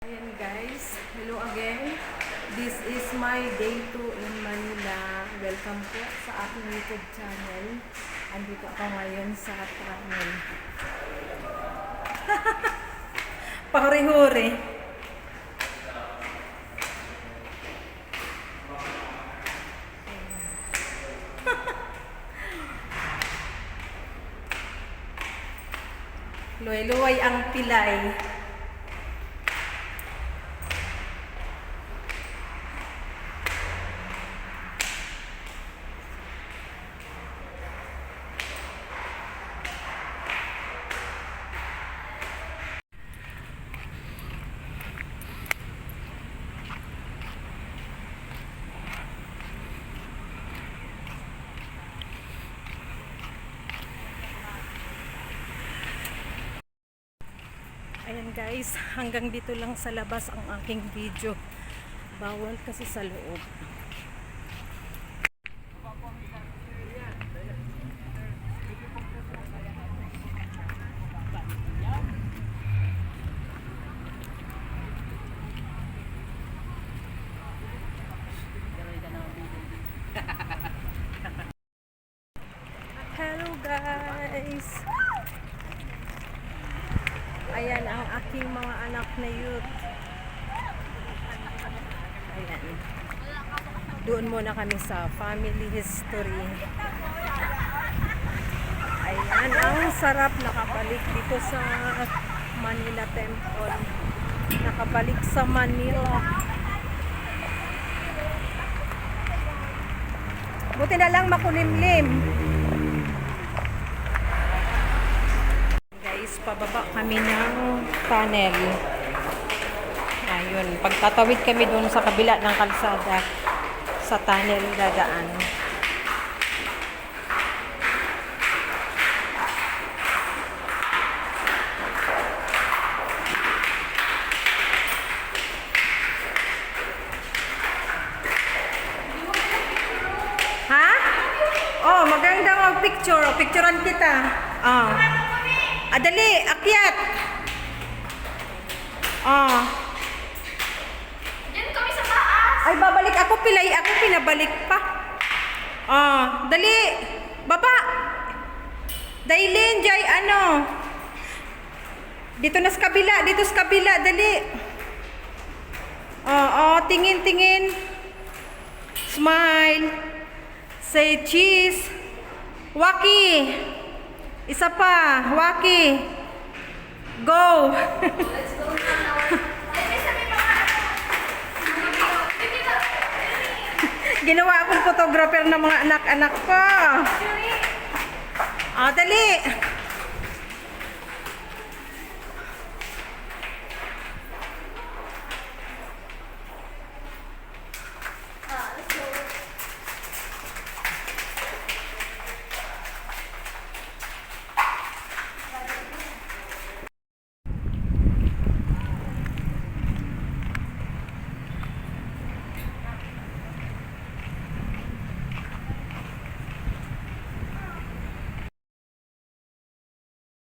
Ayan guys, hello again. This is my day 2 in Manila. Welcome po sa aking YouTube channel. Andito ako ngayon sa Tranel. Pahuri-huri. Luway-luway ang pilay. Ayan guys, hanggang dito lang sa labas ang aking video. Bawal kasi sa loob. Hello guys! Ayan ang aking mga anak na youth. Ayan. Doon muna kami sa family history. Ayan, ang sarap nakabalik dito sa Manila Temple. Nakabalik sa Manila. Buti na lang makulimlim. Pababa kami ng tunnel. Ayun, pagtatawid kami doon sa kabila ng kalsada, sa tunnel dadaan. Ha? Oh, maganda mag-picture. Picturean kita. Oh. Dali, akyat. Diyan kami sa taas. Ay, babalik ako, pilay ako, pinabalik pa. Dali. Baba. Dailin, Jay, ano? Dito na sa kabila, dito sa kabila, dali. Tingin, tingin. Smile. Say cheese. Waki. Isa pa, Waki. Go. Let's go now. Ginawa akong photographer ng mga anak-anak ko. Dali.